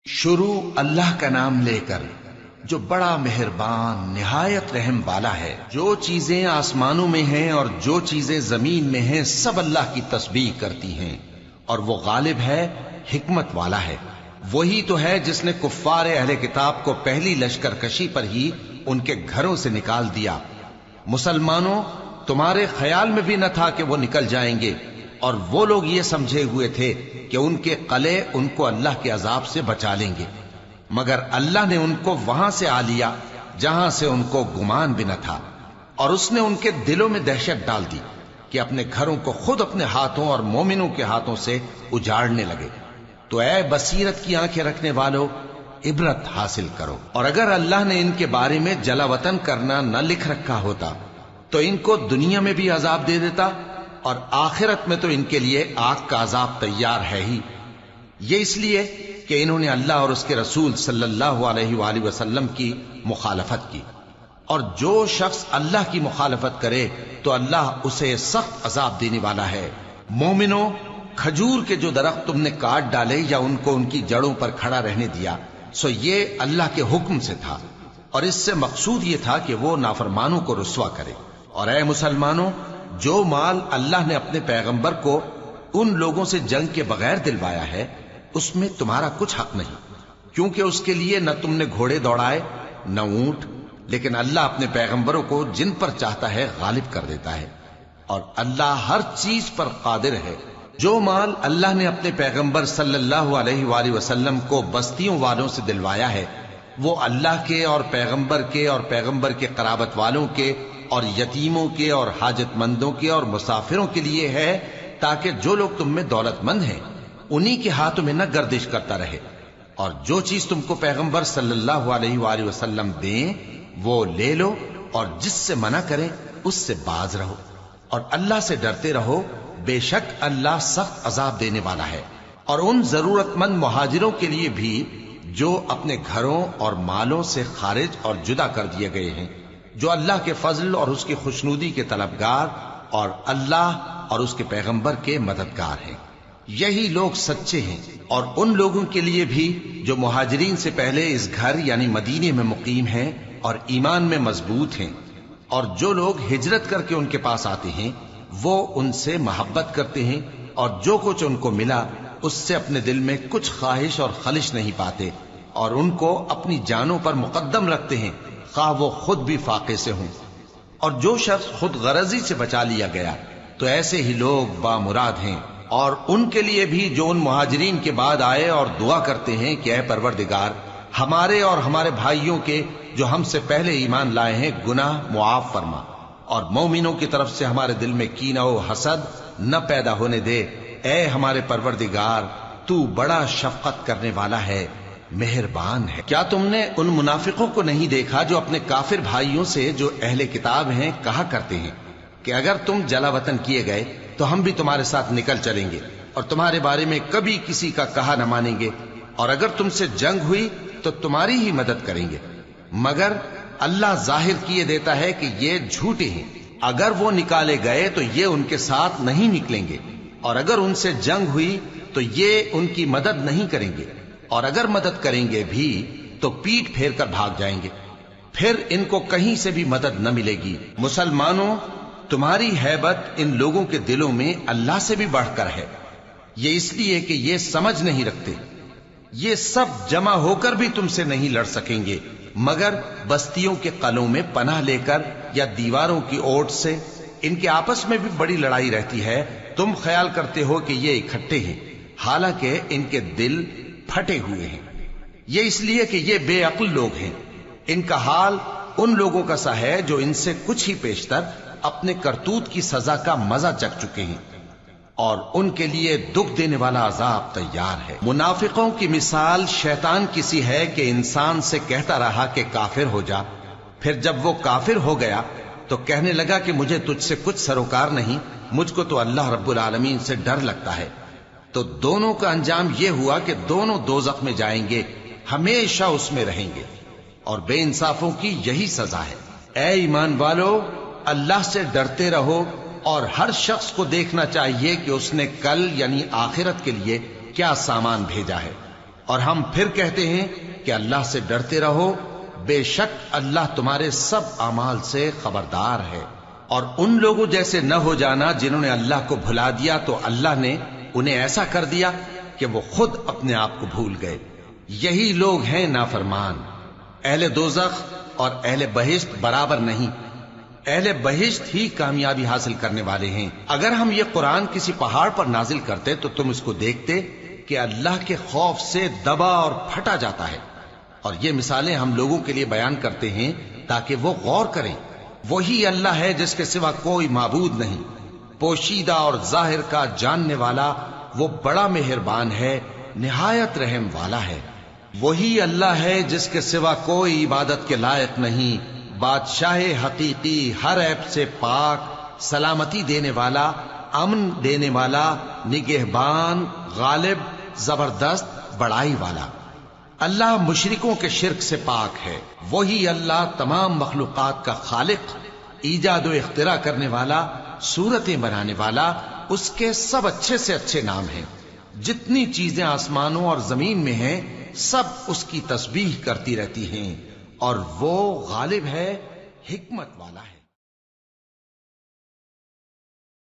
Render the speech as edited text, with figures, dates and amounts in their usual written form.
شروع اللہ کا نام لے کر جو بڑا مہربان نہایت رحم والا ہے۔ جو چیزیں آسمانوں میں ہیں اور جو چیزیں زمین میں ہیں سب اللہ کی تسبیح کرتی ہیں، اور وہ غالب ہے، حکمت والا ہے۔ وہی تو ہے جس نے کفار اہل کتاب کو پہلی لشکر کشی پر ہی ان کے گھروں سے نکال دیا۔ مسلمانوں، تمہارے خیال میں بھی نہ تھا کہ وہ نکل جائیں گے، اور وہ لوگ یہ سمجھے ہوئے تھے کہ ان کے قلعے ان کو اللہ کے عذاب سے بچا لیں گے، مگر اللہ نے ان کو وہاں سے آ لیا جہاں سے ان کو گمان بھی نہ تھا، اور اس نے ان کے دلوں میں دہشت ڈال دی کہ اپنے گھروں کو خود اپنے ہاتھوں اور مومنوں کے ہاتھوں سے اجاڑنے لگے۔ تو اے بصیرت کی آنکھیں رکھنے والو، عبرت حاصل کرو۔ اور اگر اللہ نے ان کے بارے میں جلا وطن کرنا نہ لکھ رکھا ہوتا تو ان کو دنیا میں بھی عذاب دے دیتا، اور آخرت میں تو ان کے لیے آگ کا عذاب تیار ہے ہی۔ یہ اس لیے کہ انہوں نے اللہ اور اس کے رسول صلی اللہ علیہ وآلہ وسلم کی مخالفت کی، اور جو شخص اللہ کی مخالفت کرے تو اللہ اسے سخت عذاب دینے والا ہے۔ مومنوں، کھجور کے جو درخت تم نے کاٹ ڈالے یا ان کو ان کی جڑوں پر کھڑا رہنے دیا، سو یہ اللہ کے حکم سے تھا، اور اس سے مقصود یہ تھا کہ وہ نافرمانوں کو رسوا کرے۔ اور اے مسلمانوں، جو مال اللہ نے اپنے پیغمبر کو ان لوگوں سے جنگ کے بغیر دلوایا ہے اس میں تمہارا کچھ حق نہیں، کیونکہ اس کے لیے نہ تم نے گھوڑے دوڑائے نہ اونٹ، لیکن اللہ اپنے پیغمبروں کو جن پر چاہتا ہے غالب کر دیتا ہے، اور اللہ ہر چیز پر قادر ہے۔ جو مال اللہ نے اپنے پیغمبر صلی اللہ علیہ وآلہ وسلم کو بستیوں والوں سے دلوایا ہے وہ اللہ کے اور پیغمبر کے قرابت والوں کے اور یتیموں کے اور حاجت مندوں کے اور مسافروں کے لیے ہے، تاکہ جو لوگ تم میں دولت مند ہیں انہی کے ہاتھوں میں نہ گردش کرتا رہے، اور جو چیز تم کو پیغمبر صلی اللہ علیہ وآلہ وسلم دیں وہ لے لو، اور جس سے منع کریں اس سے باز رہو، اور اللہ سے ڈرتے رہو، بے شک اللہ سخت عذاب دینے والا ہے۔ اور ان ضرورت مند مہاجروں کے لیے بھی جو اپنے گھروں اور مالوں سے خارج اور جدا کر دیے گئے ہیں، جو اللہ کے فضل اور اس کی خوشنودی کے طلبگار اور اللہ اور اس کے پیغمبر کے مددگار ہیں، یہی لوگ سچے ہیں۔ اور ان لوگوں کے لیے بھی جو مہاجرین سے پہلے اس گھر یعنی مدینے میں مقیم ہیں اور ایمان میں مضبوط ہیں، اور جو لوگ ہجرت کر کے ان کے پاس آتے ہیں وہ ان سے محبت کرتے ہیں، اور جو کچھ ان کو ملا اس سے اپنے دل میں کچھ خواہش اور خلش نہیں پاتے، اور ان کو اپنی جانوں پر مقدم رکھتے ہیں خواہ وہ خود بھی فاقے سے ہوں۔ اور جو شخص خود غرضی سے بچا لیا گیا تو ایسے ہی لوگ بامراد ہیں۔ اور ان کے لیے بھی جو ان مہاجرین کے بعد آئے اور دعا کرتے ہیں کہ اے پروردگار ہمارے اور ہمارے بھائیوں کے جو ہم سے پہلے ایمان لائے ہیں گناہ معاف فرما، اور مومنوں کی طرف سے ہمارے دل میں کینہ و حسد نہ پیدا ہونے دے، اے ہمارے پروردگار تو بڑا شفقت کرنے والا ہے، مہربان ہے۔ کیا تم نے ان منافقوں کو نہیں دیکھا جو اپنے کافر بھائیوں سے جو اہل کتاب ہیں کہا کرتے ہیں کہ اگر تم جلا وطن کیے گئے تو ہم بھی تمہارے ساتھ نکل چلیں گے، اور تمہارے بارے میں کبھی کسی کا کہا نہ مانیں گے، اور اگر تم سے جنگ ہوئی تو تمہاری ہی مدد کریں گے، مگر اللہ ظاہر کیے دیتا ہے کہ یہ جھوٹے ہیں۔ اگر وہ نکالے گئے تو یہ ان کے ساتھ نہیں نکلیں گے، اور اگر ان سے جنگ ہوئی تو یہ ان کی مدد نہیں کریں گے، اور اگر مدد کریں گے بھی تو پیٹ پھیر کر بھاگ جائیں گے، پھر ان کو کہیں سے بھی مدد نہ ملے گی۔ مسلمانوں، تمہاری ہیبت ان لوگوں کے دلوں میں اللہ سے بھی بڑھ کر ہے، یہ اس لیے کہ یہ سمجھ نہیں رکھتے، یہ سب جمع ہو کر بھی تم سے نہیں لڑ سکیں گے مگر بستیوں کے قلعوں میں پناہ لے کر یا دیواروں کی اوٹ سے۔ ان کے آپس میں بھی بڑی لڑائی رہتی ہے، تم خیال کرتے ہو کہ یہ اکٹھے ہیں، حالانکہ ان کے دل پھٹے ہوئے ہیں۔ یہ اس لیے کہ یہ بے عقل لوگ ہیں۔ ان کا حال ان لوگوں کا سا ہے جو ان سے کچھ ہی پیشتر اپنے کرتوت کی سزا کا مزہ چکھ چکے ہیں، اور ان کے لیے دکھ دینے والا عذاب تیار ہے۔ منافقوں کی مثال شیطان کی سی ہے کہ انسان سے کہتا رہا کہ کافر ہو جا، پھر جب وہ کافر ہو گیا تو کہنے لگا کہ مجھے تجھ سے کچھ سروکار نہیں، مجھ کو تو اللہ رب العالمین سے ڈر لگتا ہے۔ تو دونوں کا انجام یہ ہوا کہ دونوں دوزخ میں جائیں گے، ہمیشہ اس میں رہیں گے، اور بے انصافوں کی یہی سزا ہے۔ اے ایمان والو، اللہ سے ڈرتے رہو، اور ہر شخص کو دیکھنا چاہیے کہ اس نے کل یعنی آخرت کے لیے کیا سامان بھیجا ہے، اور ہم پھر کہتے ہیں کہ اللہ سے ڈرتے رہو، بے شک اللہ تمہارے سب اعمال سے خبردار ہے۔ اور ان لوگوں جیسے نہ ہو جانا جنہوں نے اللہ کو بھلا دیا تو اللہ نے انہیں ایسا کر دیا کہ وہ خود اپنے آپ کو بھول گئے۔ یہی لوگ ہیں نافرمان۔ اہل دوزخ اور اہل بہشت برابر نہیں، اہل بہشت ہی کامیابی حاصل کرنے والے ہیں۔ اگر ہم یہ قرآن کسی پہاڑ پر نازل کرتے تو تم اس کو دیکھتے کہ اللہ کے خوف سے دبا اور پھٹا جاتا ہے۔ اور یہ مثالیں ہم لوگوں کے لیے بیان کرتے ہیں تاکہ وہ غور کریں۔ وہی اللہ ہے جس کے سوا کوئی معبود نہیں، پوشیدہ اور ظاہر کا جاننے والا، وہ بڑا مہربان ہے، نہایت رحم والا ہے۔ وہی اللہ ہے جس کے سوا کوئی عبادت کے لائق نہیں، بادشاہ حقیقی، ہر عیب سے پاک، سلامتی دینے والا، امن دینے والا، نگہبان، غالب، زبردست، بڑائی والا۔ اللہ مشرکوں کے شرک سے پاک ہے۔ وہی اللہ تمام مخلوقات کا خالق، ایجاد و اختراع کرنے والا، صورتیں بنانے والا، اس کے سب اچھے سے اچھے نام ہیں۔ جتنی چیزیں آسمانوں اور زمین میں ہیں سب اس کی تسبیح کرتی رہتی ہیں، اور وہ غالب ہے، حکمت والا ہے۔